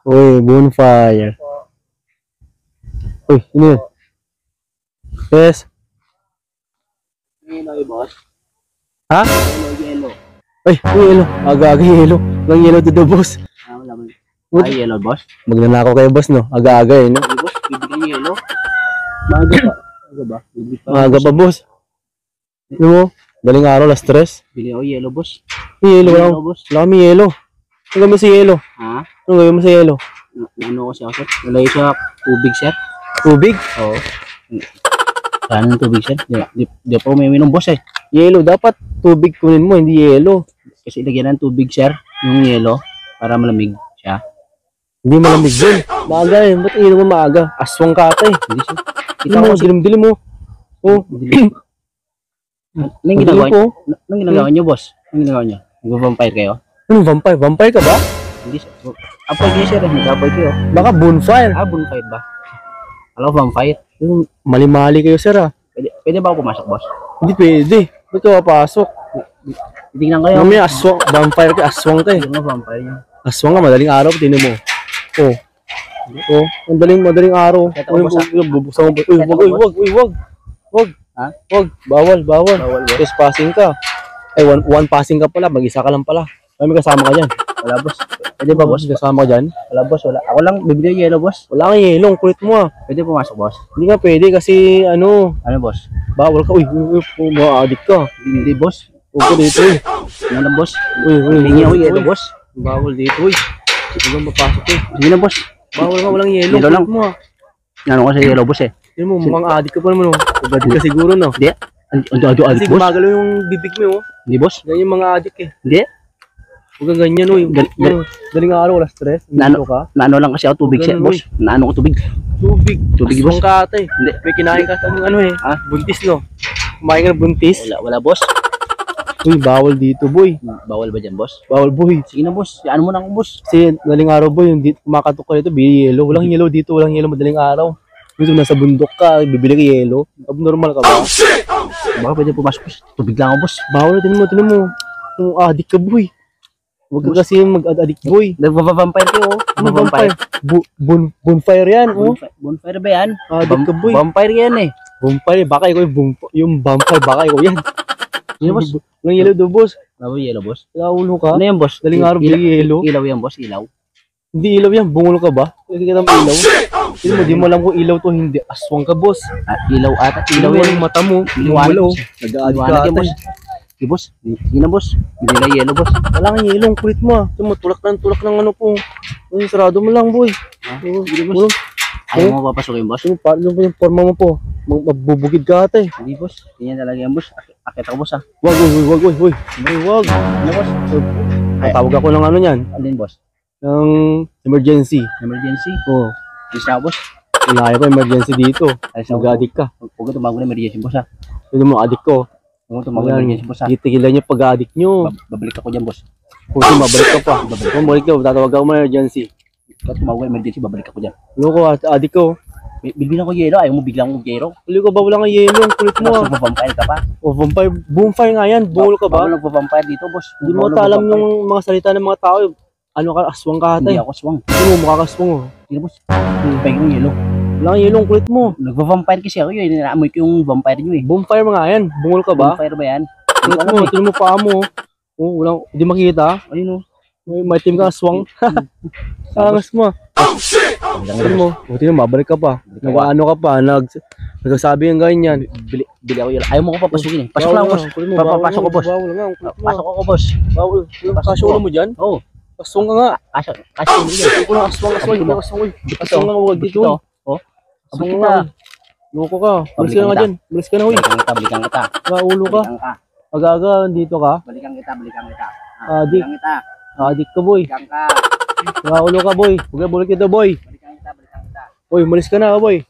Uy, bonfire. Uy, ano yun? Yes. Yellow, boss. Ha? Yellow. Ay, yelo. Aga-aga yelo. Walang yelo dito, boss. Wala mo. What? Ay, yellow, boss. Magnanakaw kayo, boss, no? Aga-aga, eh, no? Ay, boss, bibigyan yellow. Maaga pa. Maaga ba? Bibigyan pa. Maaga pa, boss. Ano mo? Daling araw, last stress. Bigyan ko yellow, boss. Yelo, wala. Yellow, boss. Wala kami yelo. Ano gawin mo sa yelo? Ha? Ano gawin mo sa yelo? Ano ko siya, sir? Wala yung siya tubig, sir. Tubig? Oo. Saan yung tubig, sir? Di pa umiinom, boss, eh. Yelo. Dapat tubig kunin mo, hindi yelo. Kasi ilagyan ng tubig, sir. Yung yellow. Para malamig siya. Hindi malamig yun. Maaga eh. Ba't inom mo maaga? Aswang ka ata eh. Hindi, sir. Kita mo, dilim-dilim mo. Oh. Anong ginagawa niyo? Anong ginagawa niyo, boss? Anong ginagawa niyo? Nag-vampire kayo? Ano, vampire? Vampire ka ba? Hindi, sir. Apoy kayo, sir. Nag-apoy kayo. Baka bonfire. Ah, bonfire ba? Alam ko, vampire. Yung mali-mali kayo, sir, ah. Pwede ba ako pumasok, boss? Hindi pwede. Ba't ka papasok? Titignan kayo. Mamaya, aswang. Vampire ka, aswang ka eh. Yung mga vampire niya. Aswang ka, madaling araw. Tinan mo. Oh. Oh, madaling araw. Kaya ako, boss, Bubuksan mo ba? Uy, wag. Wag. Ha? Wag. Bawal. Bawal, boss. Trespassing ka. Ay, one passing ka pala. Mag-isa ka lang pala. Kami kasama ka dyan. Wala, boss. Pwede ba, boss? Kasama ka dyan? Wala, boss. Wala. Ako lang, bibigyan yellow, boss. Wala kang yelo. Ang kulit mo ah. Pwede pumasok, boss. Hindi nga pwede kasi ano, Ano, boss? bawal ka. Uy, ma-addict ka. Hindi, boss. Huwag ka dito eh. Ano lang, boss? Uy, Hindi ako yellow, boss. Bawal dito eh. Hindi ka mapasok eh. Sige na, boss. Bawal ka, walang yelo. Yelo lang. Kulit mo ah. Ano ko sa yellow, boss, eh. Yun mo, mukhang addict ka pa naman oh. Addict ka siguro no. Hindi. Ando, Kasi boss. gumagalaw yung bibig mo oh. Hindi, boss. Ganyan yung mga addict eh. Hindi. Huwag kang ganyan oh. Daling araw, wala stress. Nandito ka. Naano lang kasi ako tubig, sir, Ganun, boss. Naano ko tubig. Tubig. Tubig, Aswang boss. ka ata eh. Hindi. May kinain ka sa ano eh. Ha? Buntis no. Kumain ka ng buntis. Wala, boss. Uy, bawal dito boy. Bawal ba dyan, boss? Bawal boy. Sige na, boss. Ano mo na ako, boss? Kasi daling araw boy, yung kumakatok ka dito, bili yelo. Walang yelo dito, walang yelo madaling araw. Dito nasa bundok ka, bibili ka yelo. Abnormal ka ba? Baka pwede pumasok, boss. Tubig lang ako, boss. Bawal, tinan mo. Yung addict ka boy. Huwag ka kasi mag-addict boy. Nagva-vampire kayo, oh. Ano vampire? Bonfire yan, oh. Bonfire ba yan? Addict ka boy. Vampire yan, eh. Bonfire, baka ikaw yung vampire, baka ikaw yan. Sino, boss? Walang yelo do, boss. Ano yellow, boss? Naulo ka? Ano yan, boss? Daling araw, bili yelo. Ilaw yan, boss. Ilaw. Hindi ilaw yan, bungol ka ba? Kasi kita mo ilaw. Di mo alam kung ilaw to, hindi. Aswang ka, boss. Ilaw ata. Ilaw Ilaw yan. yung mata mo. Liwanag. Ilaw. Nag-addict ka Liwanag yan, ata. boss. Sige, boss. Sige na, boss. Hindi na yellow, boss. Wala kang yelo, ang kulit mo ah. Ito mo, tulak ng ano po. Ay, sarado mo lang, boy. Sige, boss. Ayaw mo papasukin, boss? Paano ba yung forma mo po? Magbubugid ka ata eh. Hindi, boss. Ganyan talaga yan, boss. Akit ako, boss, ah. Wag. Wag. Ano, boss? Tawag ako ng ano yan. Ano din, boss? Ng emergency. Emergency. Oo. Please na, boss. Ilaya ko emergency dito. Ay, sa Mag-addict ka. Huwag ka tumawag na emergency, boss, ah. Ito mo, addict ko. Huwag ka tumawag na emergency, boss, ah. Titigilan niyo pag-addict nyo. Babalik ako dyan, boss. Kung mabalik ka pa. Kung balik ka, tatawag ako ng emergency. Huwag ka tumawag na emergency, babalik ako dyan. Loko, addict ko. Bilbilan ko yelo. Ayaw mo biglang kong yelo. Huli ko ba wala nga yelo? Ang kulit mo ah. Nagpa-vampire ka pa. O, vampire. Bonfire nga yan. Bungol ka ba? Bawal nagpa-vampire dito, boss. Hindi mo alam yung mga salita ng mga tao. Ano ka, aswang ka ata Hindi eh. ako swang. Ano mo, mukha ka aswang oh. Sige, boss. Pahing yung yelo. Wala nga yelo ang kulit mo. Nagpa-vampire kasi ako yun. Inaamoy ko yung vampire nyo, eh. Bonfire mga yan. Bungol ka ba? Vampire ba yan? Kulit mo, tingnan mo paa mo. Oh, walang, hindi makita. Ayun, oh. May team ka aswang. Angas mo. Ano mo? Buti na, babalik ka pa. Nag-ano ka pa, nagsasabi yung ganyan. Bili ako yelo. Ayaw mo ko papasukin, eh. Pasok lang, boss. Papapasok ko, boss. Bawal nga, ang kulit mo. Pasok ako, boss. Bawal. Kasya ulo mo dyan? Oo. Aswang ka nga. Kasok mo dyan. Hindi ko lang aswang. Hindi ko aswang. Aswang nga, huwag dito. Oh. Aswang nga. Loko ka. Bilis ka na nga dyan. Bilis ka na, huy. Balikan kita. Ulo ka. Balikan ka. Aga-aga, dito ka. Balikan kita. Adik. Balikan kita. Adik ka, boy. Balikan ka. Ulo ka, boy. Huwag ka, bulik ito, boy. Balikan kita. Boy, malis ka na, boy.